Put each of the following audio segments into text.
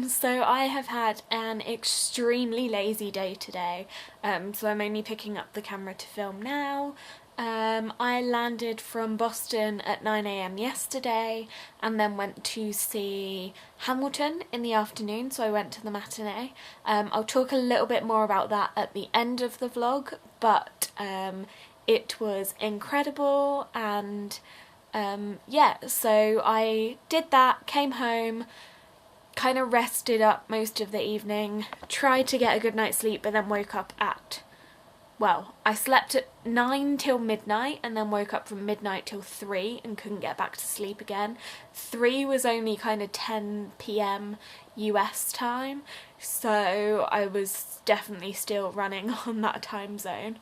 So I have had an extremely lazy day today, so I'm only picking up the camera to film now. I landed from Boston at 9 AM yesterday and then went to see Hamilton in the afternoon, so I went to the matinee. I'll talk a little bit more about that at the end of the vlog, but it was incredible, and yeah, so I did that, came home, kind of rested up most of the evening, tried to get a good night's sleep, but then woke up at, well, I slept at 9 till midnight and then woke up from midnight till 3 and couldn't get back to sleep again. 3 was only kind of 10 PM US time, so I was definitely still running on that time zone.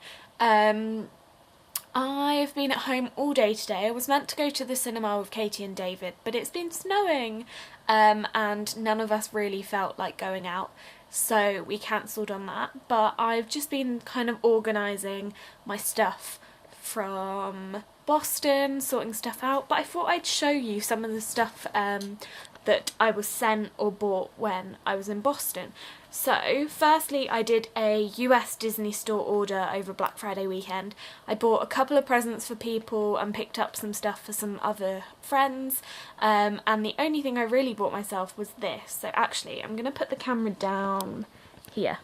I've been at home all day today. I was meant to go to the cinema with Katie and David, but it's been snowing, and none of us really felt like going out, so we cancelled on that. But I've just been kind of organising my stuff from Boston, sorting stuff out, but I thought I'd show you some of the stuff that I was sent or bought when I was in Boston. So firstly, I did a US Disney store order over Black Friday weekend. I bought a couple of presents for people and picked up some stuff for some other friends, and the only thing I really bought myself was this. So actually, I'm going to put the camera down here.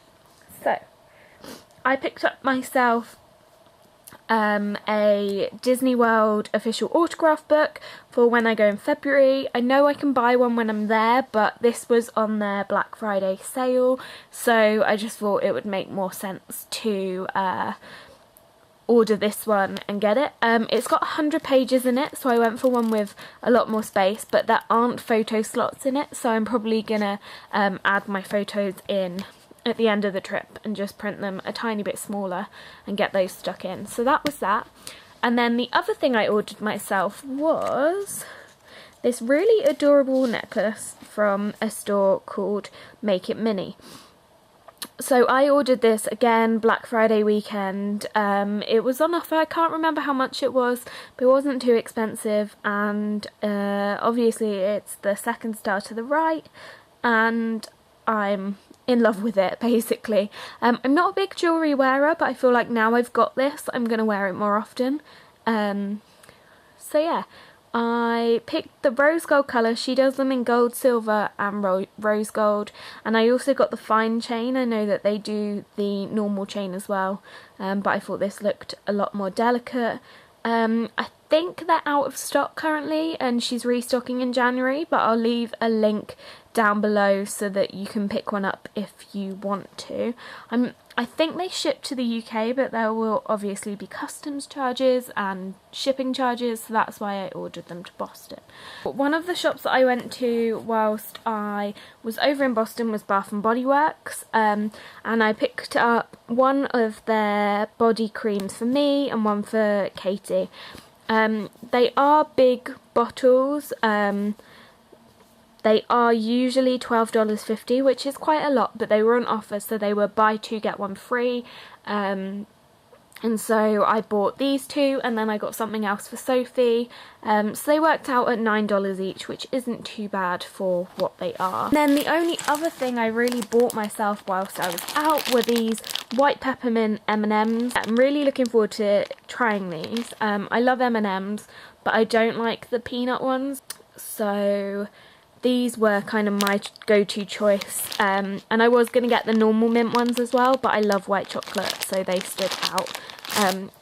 So I picked up myself a Disney World official autograph book for when I go in February. I know I can buy one when I'm there, but this was on their Black Friday sale, so I just thought it would make more sense to order this one and get it. It's got 100 pages in it, so I went for one with a lot more space, but there aren't photo slots in it, so I'm probably gonna add my photos in at the end of the trip and just print them a tiny bit smaller and get those stuck in. So that was that. And then the other thing I ordered myself was this really adorable necklace from a store called Make It Mini. So I ordered this again Black Friday weekend. It was on offer. I can't remember how much it was, but it wasn't too expensive, and obviously it's the second star to the right, and I'm in love with it, basically. I'm not a big jewellery wearer, but I feel like now I've got this, I'm going to wear it more often. So yeah, I picked the rose gold colour. She does them in gold, silver and rose gold, and I also got the fine chain. I know that they do the normal chain as well, but I thought this looked a lot more delicate. I think they're out of stock currently and she's restocking in January, but I'll leave a link down below so that you can pick one up if you want to. I think they ship to the UK, but there will obviously be customs charges and shipping charges, so that's why I ordered them to Boston. One of the shops that I went to whilst I was over in Boston was Bath & Body Works, and I picked up one of their body creams for me and one for Katie. They are big bottles. They are usually $12.50, which is quite a lot, but they were on offer, so they were buy two get one free. And so I bought these two, and then I got something else for Sophie. So they worked out at $9 each, which isn't too bad for what they are. And then the only other thing I really bought myself whilst I was out were these white peppermint M&Ms. I'm really looking forward to trying these. I love M&Ms, but I don't like the peanut ones, so these were kind of my go-to choice, and I was going to get the normal mint ones as well, but I love white chocolate, so they stood out.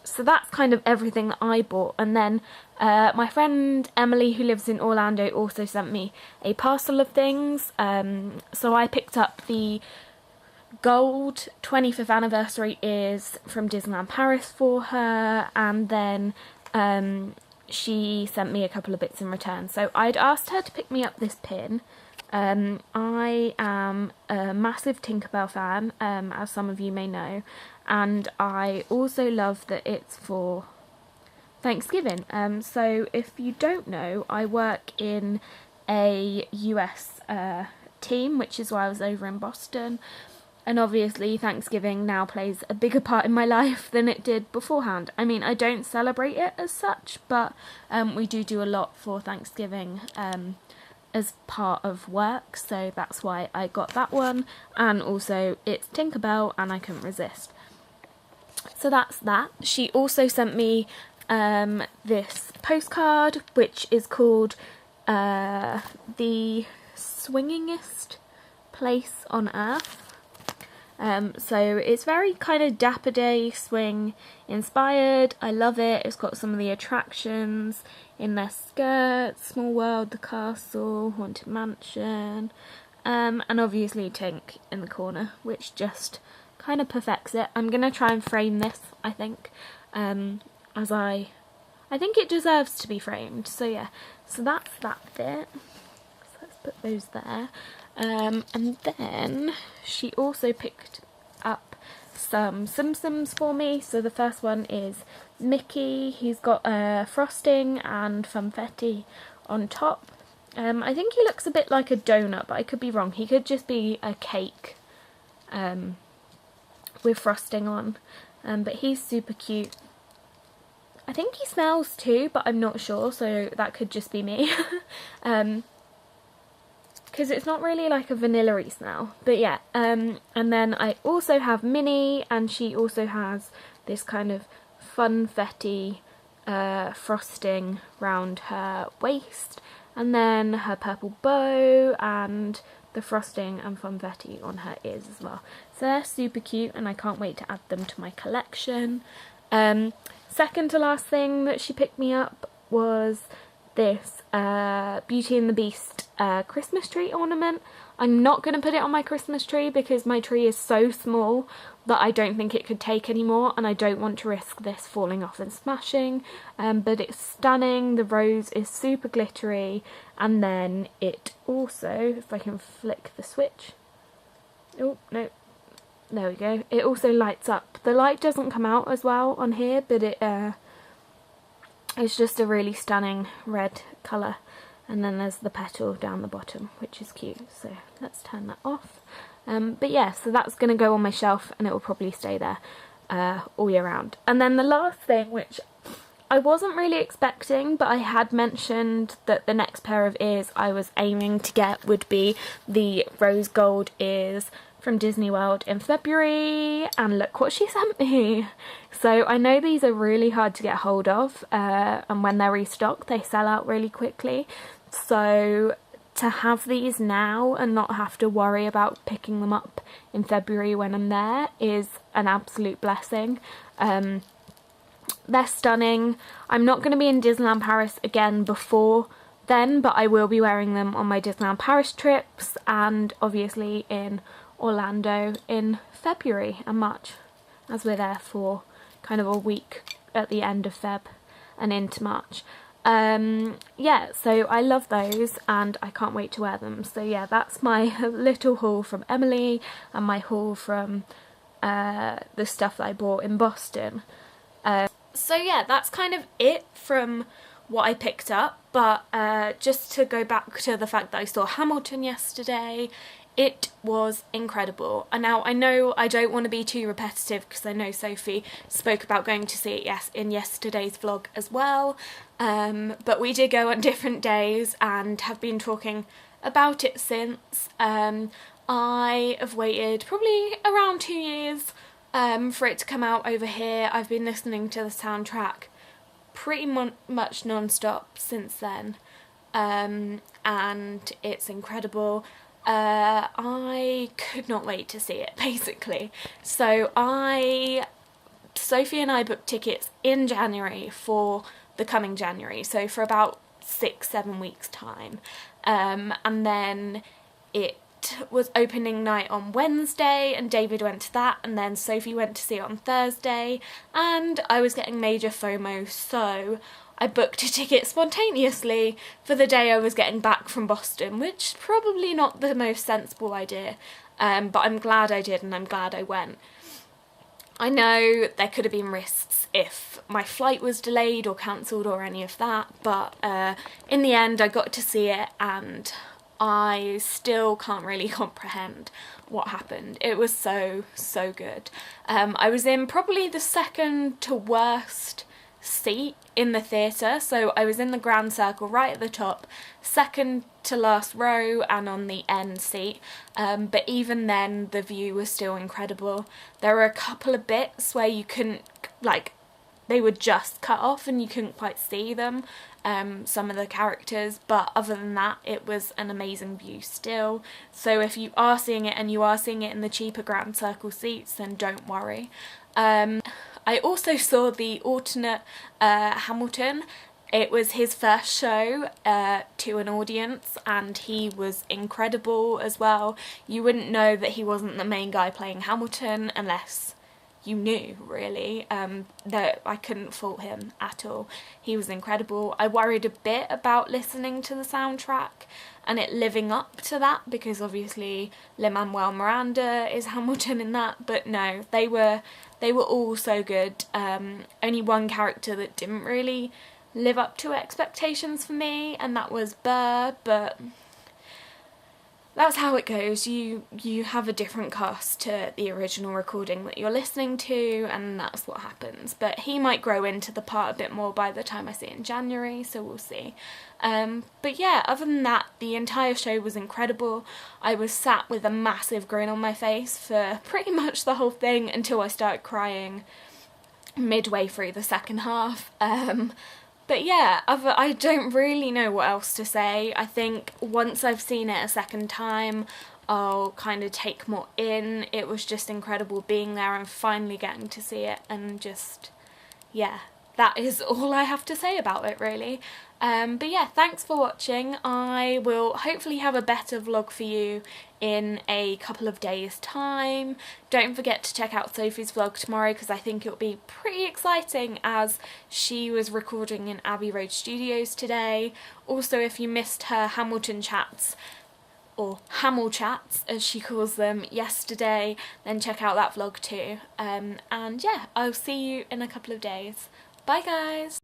So that's kind of everything that I bought. And then my friend Emily, who lives in Orlando, also sent me a parcel of things. So I picked up the gold 25th anniversary ears from Disneyland Paris for her, and then she sent me a couple of bits in return. So I'd asked her to pick me up this pin. I am a massive Tinkerbell fan, as some of you may know, and I also love that it's for Thanksgiving. So if you don't know, I work in a US team, which is why I was over in Boston. And obviously Thanksgiving now plays a bigger part in my life than it did beforehand. I mean, I don't celebrate it as such, but we do a lot for Thanksgiving. as part of work, so that's why I got that one, and also it's Tinkerbell and I couldn't resist. So that's that. She also sent me this postcard which is called The Swingingest Place on Earth. So it's very kind of Dapper Day swing inspired. I love it. It's got some of the attractions in their skirts: Small World, the Castle, Haunted Mansion, and obviously Tink in the corner, which just kind of perfects it. I'm gonna try and frame this, I think, as I think it deserves to be framed. So yeah, so that's that bit. So let's put those there. And then she also picked up some Sims for me. So the first one is Mickey. He's got frosting and funfetti on top. I think he looks a bit like a donut, but I could be wrong. He could just be a cake with frosting on. But he's super cute. I think he smells too, but I'm not sure, so that could just be me. Because it's not really like a vanilla-y smell. But yeah, and then I also have Minnie, and she also has this kind of funfetti frosting round her waist, and then her purple bow, and the frosting and funfetti on her ears as well. So they're super cute, and I can't wait to add them to my collection. Second to last thing that she picked me up was this Beauty and the Beast Christmas tree ornament. I'm not going to put it on my Christmas tree because my tree is so small that I don't think it could take anymore, and I don't want to risk this falling off and smashing. But it's stunning. The rose is super glittery, and then it also, if I can flick the switch, oh no, there we go, it also lights up. The light doesn't come out as well on here, but it's just a really stunning red colour. And then there's the petal down the bottom, which is cute. So let's turn that off. But yeah, so that's going to go on my shelf, and it will probably stay there all year round. And then the last thing, which I wasn't really expecting, but I had mentioned that the next pair of ears I was aiming to get would be the rose gold ears from Disney World in February, and look what she sent me. So I know these are really hard to get hold of, and when they're restocked they sell out really quickly. So to have these now and not have to worry about picking them up in February when I'm there is an absolute blessing. They're stunning. I'm not going to be in Disneyland Paris again before then, but I will be wearing them on my Disneyland Paris trips, and obviously in Orlando in February and March, as we're there for kind of a week at the end of Feb and into March. Yeah, so I love those and I can't wait to wear them. So yeah, that's my little haul from Emily and my haul from the stuff that I bought in Boston. So yeah, that's kind of it from what I picked up, but just to go back to the fact that I saw Hamilton yesterday, it was incredible. And now I know I don't want to be too repetitive because I know Sophie spoke about going to see it in yesterday's vlog as well, but we did go on different days and have been talking about it since. I have waited probably around 2 years for it to come out over here. I've been listening to the soundtrack pretty much non-stop since then, and it's incredible. I could not wait to see it, basically. So Sophie and I booked tickets in January for the coming January, so for about 6-7 weeks time, and then it was opening night on Wednesday and David went to that, and then Sophie went to see it on Thursday, and I was getting major FOMO, so I booked a ticket spontaneously for the day I was getting back from Boston, which is probably not the most sensible idea, but I'm glad I did and I'm glad I went. I know there could have been risks if my flight was delayed or cancelled or any of that, but in the end I got to see it and I still can't really comprehend what happened. It was so good. I was in probably the second to worst seat in the theatre, so I was in the grand circle right at the top, second to last row and on the end seat, but even then the view was still incredible. There were a couple of bits where you couldn't, like, they were just cut off and you couldn't quite see them, some of the characters, but other than that it was an amazing view still. So if you are seeing it and you are seeing it in the cheaper grand circle seats, then don't worry. I also saw the alternate Hamilton. It was his first show to an audience and he was incredible as well. You wouldn't know that he wasn't the main guy playing Hamilton unless you knew, really. That I couldn't fault him at all. He was incredible. I worried a bit about listening to the soundtrack and it living up to that, because obviously Lin-Manuel Miranda is Hamilton in that, but no, they were all so good. Only one character that didn't really live up to expectations for me, and that was Burr, but that's how it goes. You have a different cast to the original recording that you're listening to, and that's what happens. But he might grow into the part a bit more by the time I see it in January, so we'll see. But yeah, other than that, the entire show was incredible. I was sat with a massive grin on my face for pretty much the whole thing until I started crying midway through the second half. But yeah, I don't really know what else to say. I think once I've seen it a second time, I'll kind of take more in. It was just incredible being there and finally getting to see it, and just, yeah, that is all I have to say about it, really. But yeah, thanks for watching. I will hopefully have a better vlog for you in a couple of days' time. Don't forget to check out Sophie's vlog tomorrow, because I think it'll be pretty exciting, as she was recording in Abbey Road Studios today. Also, if you missed her Hamilton chats, or Hamil chats as she calls them, yesterday, then check out that vlog too. And yeah, I'll see you in a couple of days. Bye guys!